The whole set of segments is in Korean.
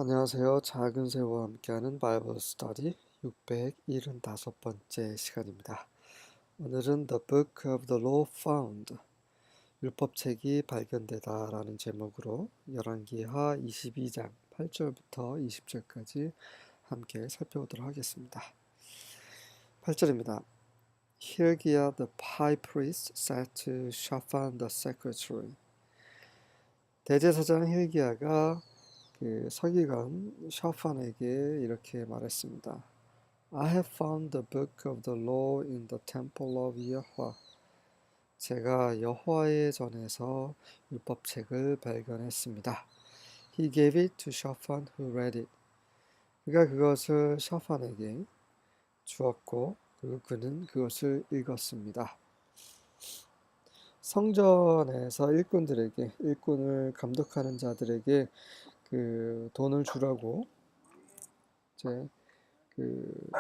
안녕하세요. 작은 새우와 함께하는 바이블 스터디 675번째 시간입니다. 오늘은 The Book of the Law Found, 율법책이 발견되다 라는 제목으로 열왕기하 22장 8절부터 20절까지 함께 살펴보도록 하겠습니다. 8절입니다. Hilkiah the high priest said to Shaphan the secretary. 대제사장 힐기야가 그 서기관 샤판에게 이렇게 말했습니다. I have found the book of the law in the temple of Yahweh. 제가 여호와의 전에서 율법책을 발견했습니다. He gave it to Shaphan who read it. 그가 그것을 샤판에게 주었고 그리고 그는 그것을 읽었습니다. 성전에서 일꾼을 감독하는 자들에게 그 돈을 주라고 이제 그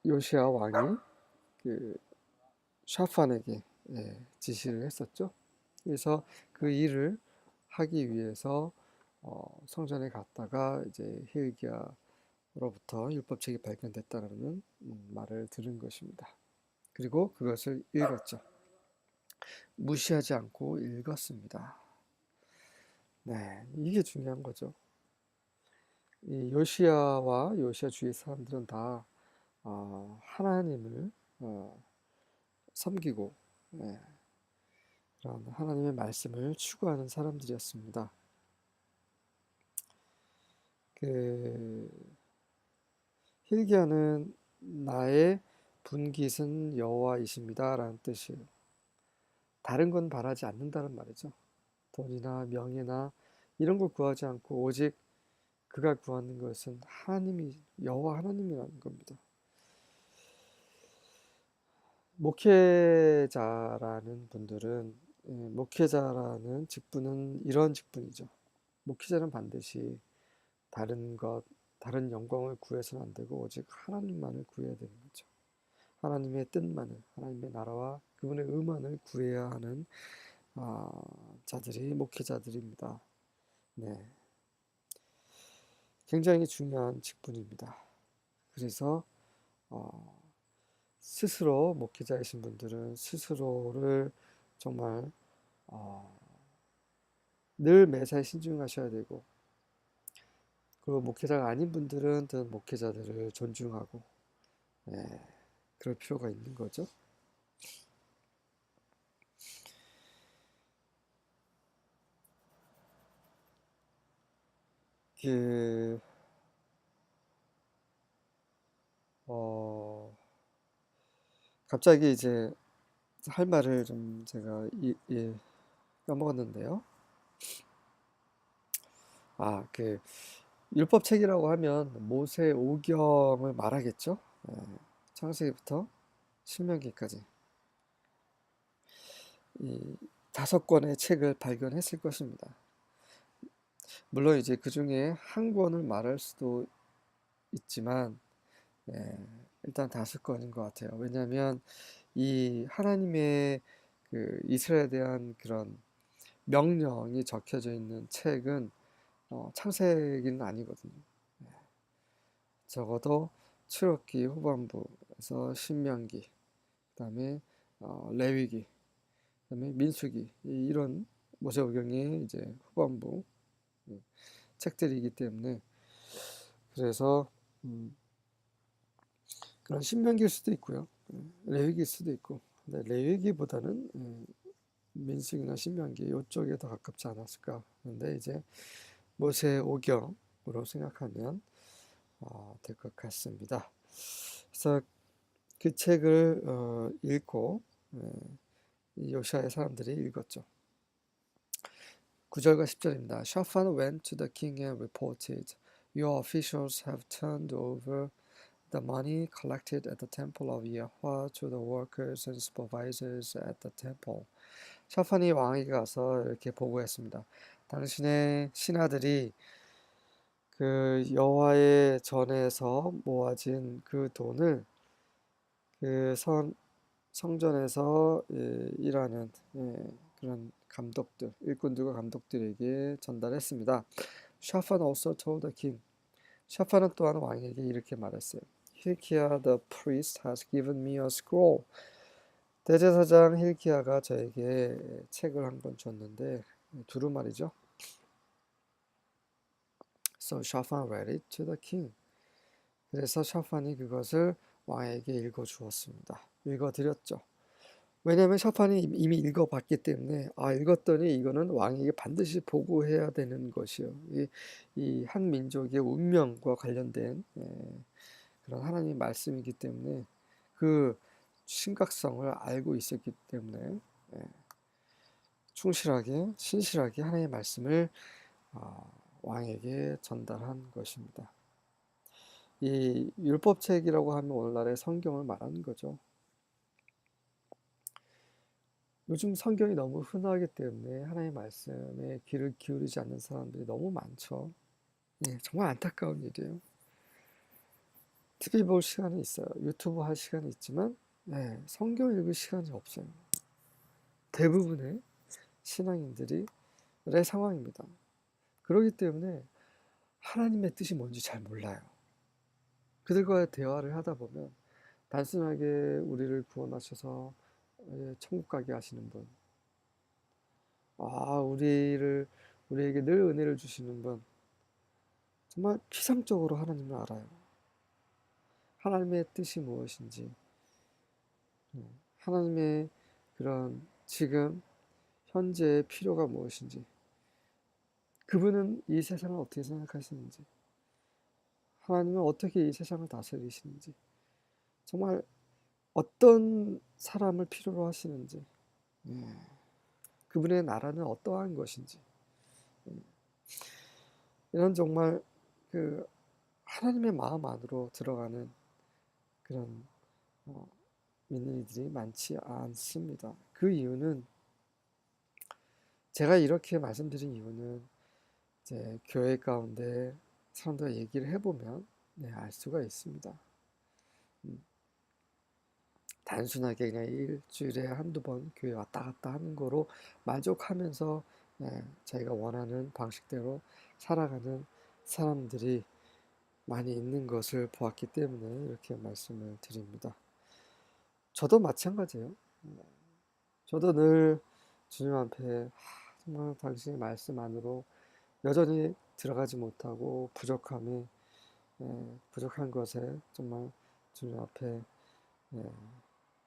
요시야 왕이 그 샤판에게 지시를 했었죠. 그래서 그 일을 하기 위해서 성전에 갔다가 이제 히일기야로부터 율법책이 발견됐다는 말을 들은 것입니다. 그리고 그것을 읽었죠. 무시하지 않고 읽었습니다. 네, 이게 중요한 거죠. 이 요시야와 요시야 주위 사람들은 다 하나님을 섬기고 그런 하나님의 말씀을 추구하는 사람들이었습니다. 그 힐기야는 나의 분깃은 여호와이십니다라는 뜻이에요. 다른 건 바라지 않는다는 말이죠. 돈이나 명예나 이런 걸 구하지 않고 오직 그가 구하는 것은 하나님이 여호와 하나님이라는 겁니다. 목회자라는 분들은 목회자라는 직분은 이런 직분이죠. 목회자는 반드시 다른 영광을 구해서는 안 되고 오직 하나님만을 구해야 되는 거죠. 하나님의 뜻만을, 하나님의 나라와 그분의 의만을 구해야 하는 자들이 목회자들입니다. 네, 굉장히 중요한 직분입니다. 그래서 스스로 목회자이신 분들은 스스로를 정말 늘 매사에 신중하셔야 되고, 그리고 목회자가 아닌 분들은 또 목회자들을 존중하고 그럴 필요가 있는 거죠. 그 갑자기 이제 할 말을 좀 제가 까먹었는데요. 그 율법책이라고 하면 모세 오경을 말하겠죠. 창세기부터 신명기까지 이 5권의 책을 발견했을 것입니다. 물론 이제 그 중에 한 권을 말할 수도 있지만 일단 5권인 것 같아요. 왜냐하면 이 하나님의 그 이스라엘에 대한 그런 명령이 적혀져 있는 책은 창세기는 아니거든요. 적어도 출애굽기 후반부에서 신명기, 그다음에 레위기, 그다음에 민수기 이런 모세오경의 이제 후반부 책들이기 때문에 그래서 그런 신명기일 수도 있고요, 레위기일 수도 있고, 근데 레위기보다는 민수기나 신명기 이쪽에 더 가깝지 않았을까. 그런데 이제 모세오경으로 생각하면 될 것 같습니다. 그래서 그 책을 읽고 요시아의 사람들이 읽었죠. 9절과 10절입니다. Shaphan went to the king and reported, Your officials have turned over the money collected at the temple of Yahweh to the workers and supervisors at the temple. 샤판이 왕에게 가서 이렇게 보고했습니다. 당신의 신하들이 그 여호와의 전에서 모아진 그 돈을 그 성전에서 일하는 그런 감독들, 일꾼들과 감독들에게 전달했습니다. Shaphan also told the king. 샤판은 또한 왕에게 이렇게 말했어요. Hilkiah the priest has given me a scroll. 대제사장 힐키야가 저에게 책을 한 권 줬는데 두루마리죠. So Shaphan read it to the king. 그래서 샤판이 그것을 왕에게 읽어 주었습니다. 읽어 드렸죠. 왜냐하면 샤판이 이미 읽어봤기 때문에 읽었더니 이거는 왕에게 반드시 보고해야 되는 것이요. 이 한 민족의 운명과 관련된 그런 하나님의 말씀이기 때문에 그 심각성을 알고 있었기 때문에 충실하게 신실하게 하나님의 말씀을 왕에게 전달한 것입니다. 이 율법책이라고 하면 오늘날의 성경을 말하는 거죠. 요즘 성경이 너무 흔하기 때문에 하나님의 말씀에 귀를 기울이지 않는 사람들이 너무 많죠. 정말 안타까운 일이에요. TV 볼 시간이 있어요. 유튜브 할 시간이 있지만 성경 읽을 시간이 없어요. 대부분의 신앙인들의 상황입니다. 그렇기 때문에 하나님의 뜻이 뭔지 잘 몰라요. 그들과의 대화를 하다 보면 단순하게 우리를 구원하셔서 천국 가게 하시는 분, 우리에게 늘 은혜를 주시는 분, 정말 피상적으로 하나님을 알아요. 하나님의 뜻이 무엇인지, 하나님의 그런 지금 현재의 필요가 무엇인지, 그분은 이 세상을 어떻게 생각하시는지, 하나님은 어떻게 이 세상을 다스리시는지, 정말 어떤 사람을 필요로 하시는지, 그분의 나라는 어떠한 것인지, 이런 정말 그 하나님의 마음 안으로 들어가는 그런 믿는 이들이 많지 않습니다. 그 이유는 제가 이렇게 말씀드린 이유는 이제 교회 가운데 사람들과 얘기를 해보면 알 수가 있습니다. 단순하게 그냥 일주일에 한두 번 교회 왔다 갔다 하는 거로 만족하면서 자기가 원하는 방식대로 살아가는 사람들이 많이 있는 것을 보았기 때문에 이렇게 말씀을 드립니다. 저도 마찬가지예요. 저도 늘 주님 앞에 정말 당신의 말씀 안으로 여전히 들어가지 못하고 부족한 것에 정말 주님 앞에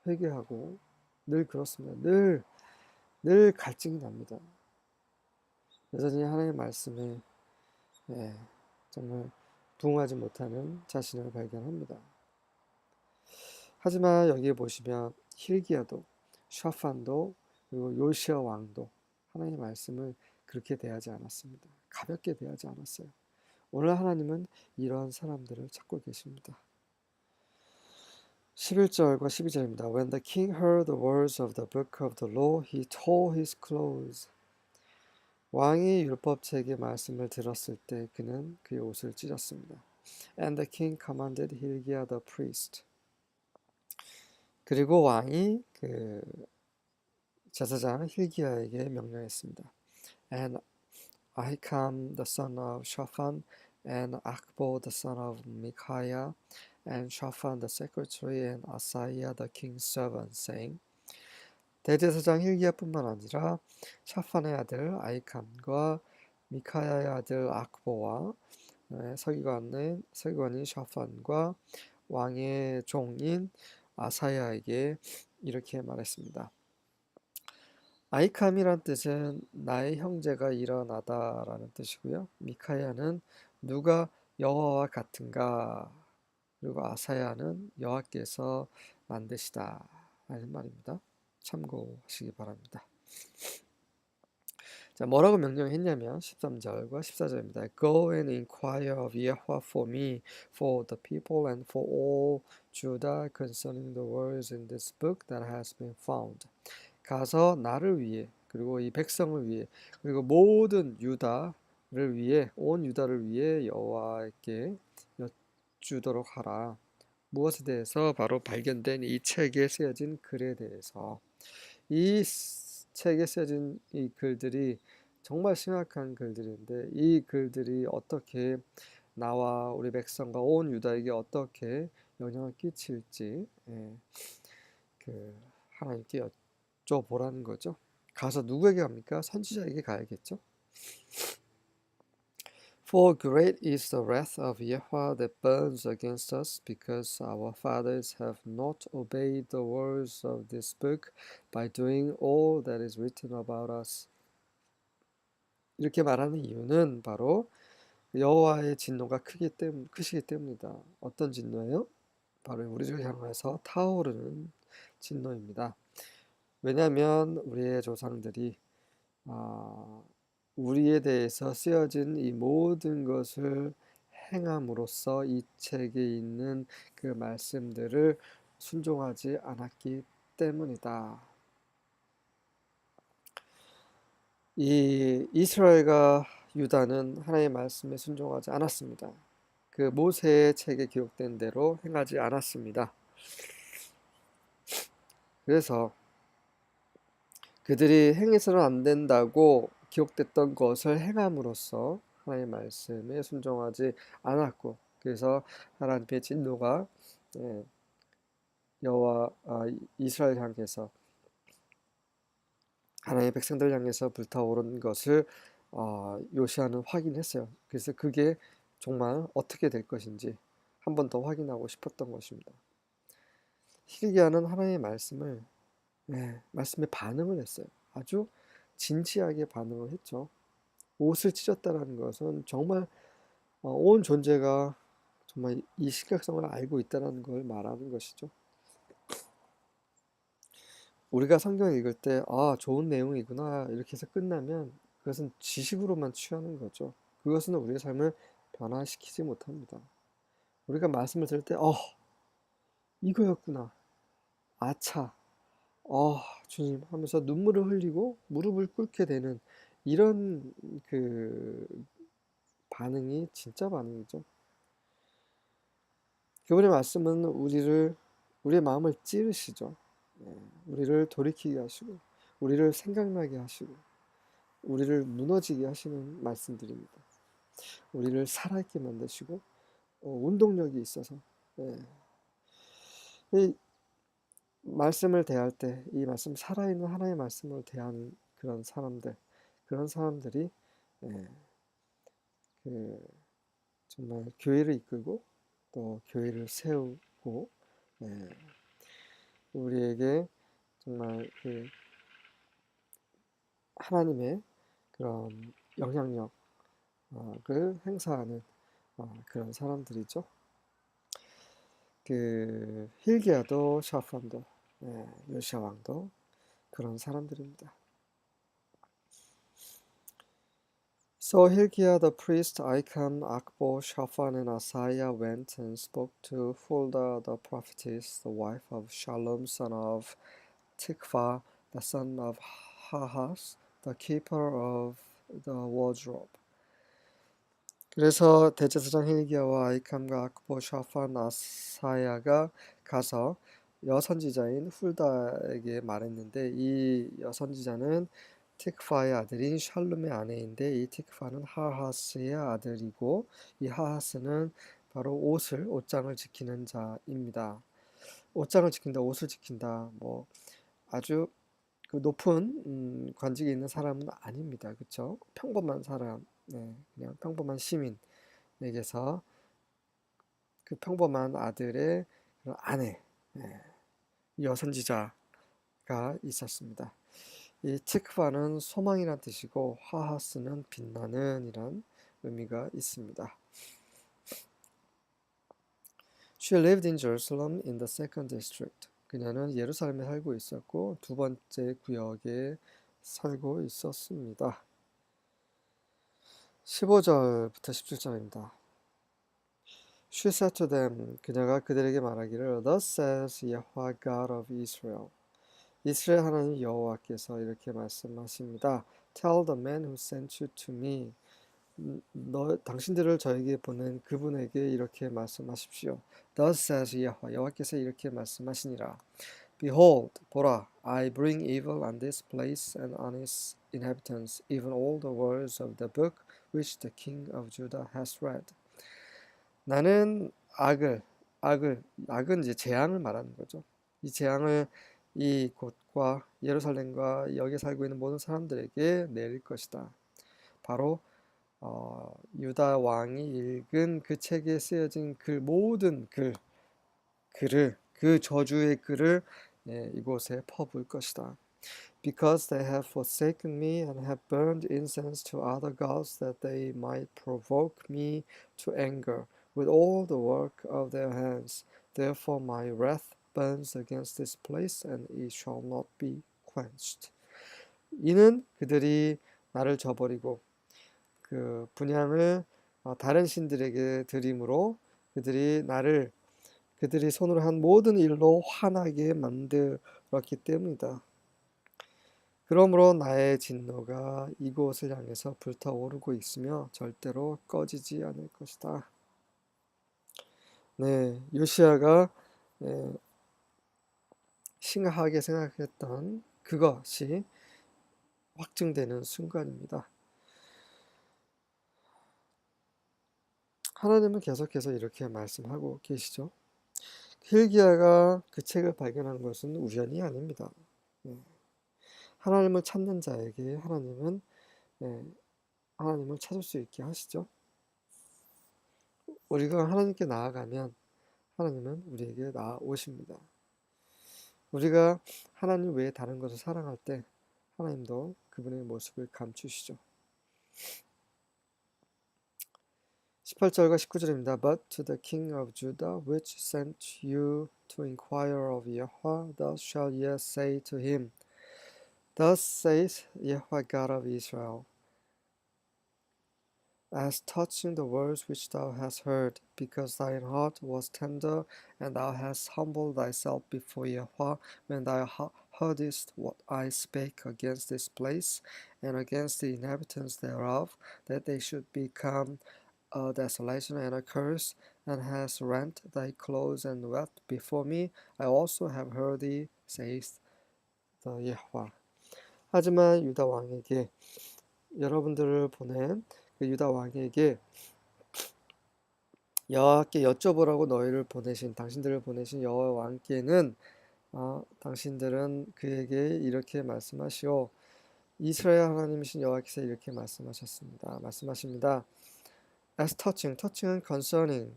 회개하고 늘 그렇습니다. 늘 갈증이 납니다. 여전히 하나님의 말씀에 정말 부응하지 못하는 자신을 발견합니다. 하지만 여기에 보시면 힐기야도, 샤판도, 그리고 요시야 왕도 하나님의 말씀을 그렇게 대하지 않았습니다. 가볍게 대하지 않았어요. 오늘 하나님은 이러한 사람들을 찾고 계십니다. 11절과 12절입니다. When the king heard the words of the book of the law, he tore his clothes. 왕이 율법책의 말씀을 들었을 때 그는 그의 옷을 찢었습니다. And the king commanded Hilkiah the priest. 그리고 왕이 그 제사장 힐기야에게 명령했습니다. And Ahikam the son of Shaphan and Akbor the son of Micaiah and Shaphan the secretary and Asaiah the king's servant, saying, 대제사장 힐기야뿐만 아니라 샤판의 아들 아이캄과 미카야의 아들 악보와 서기관인 샤판과 왕의 종인 아사야에게 이렇게 말했습니다. 아이캄이란 뜻은 나의 형제가 일어나다라는 뜻이고요. 미카야는 누가 여호와와 같은가, 그리고 아사야는 여호와께서 만드시다 라는 말입니다. 참고하시기 바랍니다. 자, 뭐라고 명령했냐면 13절과 14절입니다. Go and inquire of Yahweh for me, for the people and for all Judah concerning the words in this book that has been found. 가서 나를 위해, 그리고 이 백성을 위해, 그리고 모든 유다를 위해, 온 유다를 위해 여호와께 여쭈도록 하라. 무엇에 대해서? 바로 발견된 이 책에 쓰여진 글에 대해서. 이 책에 쓰여진 이 글들이 정말 심각한 글들인데 이 글들이 어떻게 나와 우리 백성과 온 유다에게 어떻게 영향을 끼칠지 하나님께 여쭤보라는 거죠. 가서 누구에게 갑니까? 선지자에게 가야겠죠. For great is the wrath of Yahweh that burns against us, because our fathers have not obeyed the words of this book by doing all that is written about us. 이렇게 말하는 이유는 바로 여호와의 진노가 크시기 때문이다. 어떤 진노예요? 바로 우리를 향해서 타오르는 진노입니다. 왜냐하면 우리의 조상들이 우리에 대해서 쓰여진 이 모든 것을 행함으로써 이 책에 있는 그 말씀들을 순종하지 않았기 때문이다. 이 이스라엘과 유다는 하나님의 말씀에 순종하지 않았습니다. 그 모세의 책에 기록된 대로 행하지 않았습니다. 그래서 그들이 행해서는 안 된다고 기록됐던 것을 행함으로써 하나님의 말씀에 순종하지 않았고, 그래서 하나님의 진노가 여호와 이스라엘 향해서 하나님의 백성들 향해서 불타오른 것을 요시아는 확인했어요. 그래서 그게 정말 어떻게 될 것인지 한 번 더 확인하고 싶었던 것입니다. 히스기야는 하나님의 말씀에 반응을 했어요. 아주 진지하게 반응을 했죠. 옷을 찢었다는 것은 정말 온 존재가 정말 이 심각성을 알고 있다는 걸 말하는 것이죠. 우리가 성경을 읽을 때 좋은 내용이구나 이렇게 해서 끝나면 그것은 지식으로만 취하는 거죠. 그것은 우리의 삶을 변화시키지 못합니다. 우리가 말씀을 들을 때 이거였구나, 아차, 주님 하면서 눈물을 흘리고 무릎을 꿇게 되는 이런 그 반응이 진짜 반응이죠. 그분의 말씀은 우리의 마음을 찌르시죠. 우리를 돌이키게 하시고, 우리를 생각나게 하시고, 우리를 무너지게 하시는 말씀들입니다. 우리를 살아있게 만드시고, 운동력이 있어서, 이 말씀을 대할 때, 이 말씀, 살아있는 하나의 말씀을 대하는 그런 사람들이, 정말 교회를 이끌고, 또 교회를 세우고, 우리에게 정말 하나님의 그런 영향력을 행사하는 그런 사람들이죠. hilki야도 샤판도 요시야 왕도 그런 사람들입니다. So Hilkiah the priest, Ahikam, Akbor, Shaphan, and Asaiah went and spoke to Huldah the prophetess, the wife of Shallum, son of Tikva, the son of Hahas, the keeper of the wardrobe. 그래서 대제사장 hilki야와 아이캄과 아크보, 샤판, 아사야가 가서 여선지자인 훌다에게 말했는데, 이 여선지자는 티크파의 아들인 샬룸의 아내인데, 이 티크파는 하하스의 아들이고, 이 하하스는 바로 옷장을 지키는 자입니다. 옷장을 지킨다, 옷을 지킨다, 뭐 아주 그 높은 관직에 있는 사람은 아닙니다. 그렇죠? 평범한 사람, 그냥 평범한 시민에게서 그 평범한 아들의 아내, 여선지자가 있었습니다. 이 티크바는 소망이란 뜻이고, 하하스는 빛나는 이란 의미가 있습니다. She lived in Jerusalem in the second district. 그녀는 예루살렘에 살고 있었고 두 번째 구역에 살고 있었습니다. 15절부터 17절입니다. She said to them, 그녀가 그들에게 말하기를, Thus says Yahweh God of Israel. 이스라엘 하나님 여호와께서 이렇게 말씀하십니다. Tell the man who sent you to me. 당신들을 저에게 보낸 그분에게 이렇게 말씀하십시오. Thus says Yahweh. 여호와께서 이렇게 말씀하시니라. Behold, 보라, I bring evil on this place and on its inhabitants, even all the words of the book which the king of Judah has read. 나는 악은 이제 재앙을 말하는 거죠. 이 재앙을 이 곳과 예루살렘과 여기 살고 있는 모든 사람들에게 내릴 것이다. 바로 유다 왕이 읽은 그 책에 쓰여진 모든 글을 그 저주의 글을 이곳에 퍼부을 것이다. Because they have forsaken me and have burned incense to other gods that they might provoke me to anger with all the work of their hands. Therefore my wrath burns against this place and it shall not be quenched. 이는 그들이 나를 저버리고 그 분향을 다른 신들에게 드림으로 그들이 손으로 한 모든 일로 화나게 만들었기 때문이다. 그러므로 나의 진노가 이곳을 향해서 불타오르고 있으며 절대로 꺼지지 않을 것이다. 네, 요시야가 심각하게 생각했던 그것이 확증되는 순간입니다. 하나님은 계속해서 이렇게 말씀하고 계시죠. hil기야가 그 책을 발견한 것은 우연이 아닙니다. 하나님을 찾는 자에게 하나님은 하나님을 찾을 수 있게 하시죠. 우리가 하나님께 나아가면 하나님은 우리에게 나아오십니다. 우리가 하나님 외에 다른 것을 사랑할 때 하나님도 그분의 모습을 감추시죠. 18절과 19절입니다. But to the king of Judah, which sent you to inquire of Yahweh, thus shall ye say to him, Thus saith Yahweh God of Israel, as touching the words which thou hast heard, because thine heart was tender, and thou hast humbled thyself before Yahweh, when thou heardest what I spake against this place, and against the inhabitants thereof, that they should become a desolation and a curse, and hast rent thy clothes and wept before me, I also have heard thee, saith the Yahweh. 하지만 유다 왕에게 여러분들을 보낸 그 유다 왕에게 여호와께 여쭤보라고 당신들을 보내신 여호와 왕께는 당신들은 그에게 이렇게 말씀하시오. 이스라엘 하나님이신 여호와께서 이렇게 말씀하십니다. As touching은 concerning,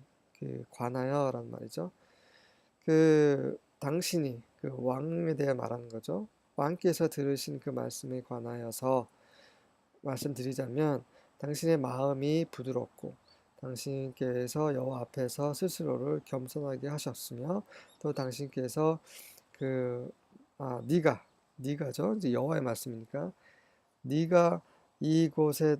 관하여란 말이죠. 당신이 그 왕에 대해 말하는 거죠. 왕께서 들으신 그 말씀에 관하여서 말씀드리자면 당신의 마음이 부드럽고 당신께서 여호와 앞에서 스스로를 겸손하게 하셨으며 또 당신께서 네가죠. 이제 여호와의 말씀이니까 네가 이곳에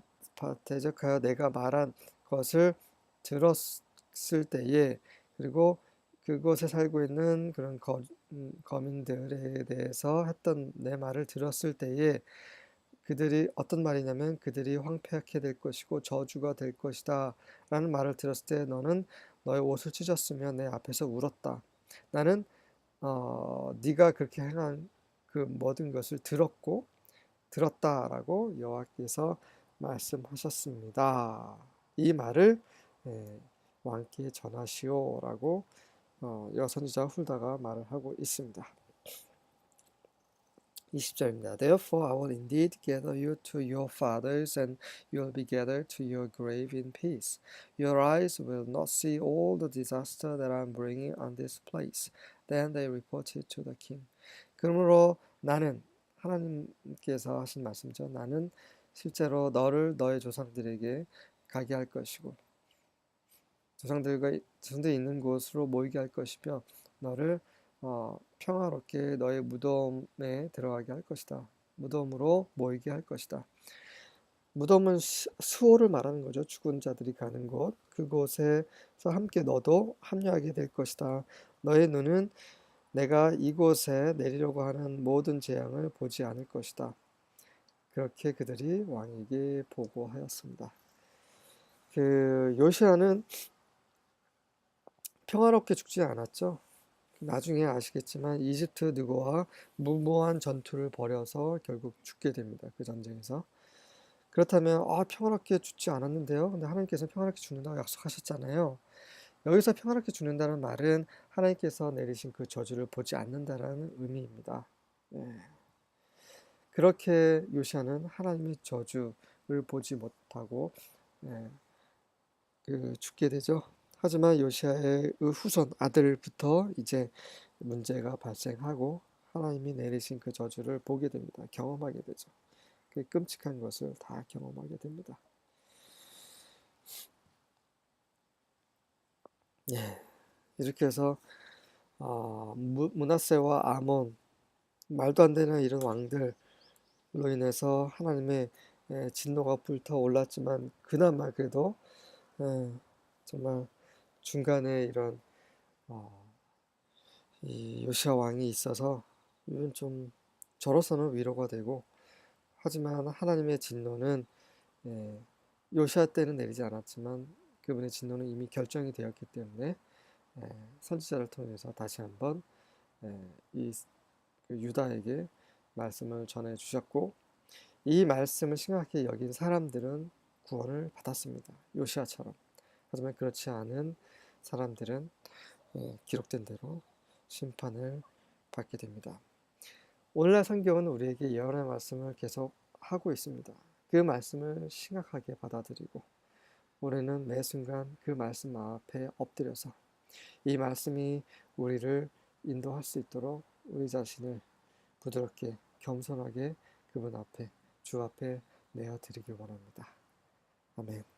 대적하여 내가 말한 것을 들었을 때에 그리고 그곳에 살고 있는 그런 거민들에 대해서 했던 내 말을 들었을 때에 그들이 어떤 말이냐면 그들이 황폐하게 될 것이고 저주가 될 것이다 라는 말을 들었을 때 너는 너의 옷을 찢었으며 내 앞에서 울었다. 나는 네가 그렇게 행한 그 모든 것을 들었다라고 여호와께서 말씀하셨습니다. 이 말을 왕께 전하시오라고 선지자 훌다가 말을 하고 있습니다. 20절입니다. Therefore I will indeed gather you to your fathers, and you will be gathered to your grave in peace. Your eyes will not see all the disaster that I am bringing on this place. Then they reported to the king. 그러므로 나는 하나님께서 하신 말씀이죠. 나는 실제로 너를 너의 조상들에게 가게 할 것이고 조상들이 있는 곳으로 모이게 할 것이며 너를 평화롭게 너의 무덤에 들어가게 할 것이다. 무덤으로 모이게 할 것이다. 무덤은 수호를 말하는 거죠. 죽은 자들이 가는 곳. 그곳에서 함께 너도 합류하게 될 것이다. 너의 눈은 내가 이곳에 내리려고 하는 모든 재앙을 보지 않을 것이다. 그렇게 그들이 왕에게 보고하였습니다. 요시야는 평화롭게 죽지 않았죠. 나중에 아시겠지만 이집트 느고와 무모한 전투를 벌여서 결국 죽게 됩니다. 그 전쟁에서. 그렇다면 평화롭게 죽지 않았는데요. 근데 하나님께서 평화롭게 죽는다고 약속하셨잖아요. 여기서 평화롭게 죽는다는 말은 하나님께서 내리신 그 저주를 보지 않는다라는 의미입니다. 예. 그렇게 요시아는 하나님의 저주를 보지 못하고 예, 죽게 되죠. 하지만 요시아의 후손 아들부터 이제 문제가 발생하고 하나님이 내리신 그 저주를 보게 됩니다. 경험하게 되죠. 그 끔찍한 것을 다 경험하게 됩니다. 예, 이렇게 해서 므낫세와 아몬 말도 안 되는 이런 왕들로 인해서 하나님의 진노가 불타올랐지만 그나마 그래도 예, 정말 중간에 이런 어, 이 요시아 왕이 있어서 이건 좀 저로서는 위로가 되고 하지만 하나님의 진노는 예, 요시아 때는 내리지 않았지만 그분의 진노는 이미 결정이 되었기 때문에 선지자를 통해서 다시 한번 이 유다에게 말씀을 전해 주셨고 이 말씀을 심각하게 여긴 사람들은 구원을 받았습니다. 요시아처럼. 하지만 그렇지 않은 사람들은 기록된 대로 심판을 받게 됩니다. 오늘날 성경은 우리에게 예언의 말씀을 계속 하고 있습니다. 그 말씀을 심각하게 받아들이고 우리는 매 순간 그 말씀 앞에 엎드려서 이 말씀이 우리를 인도할 수 있도록 우리 자신을 부드럽게 겸손하게 그분 앞에 주 앞에 내어 드리길 원합니다. 아멘.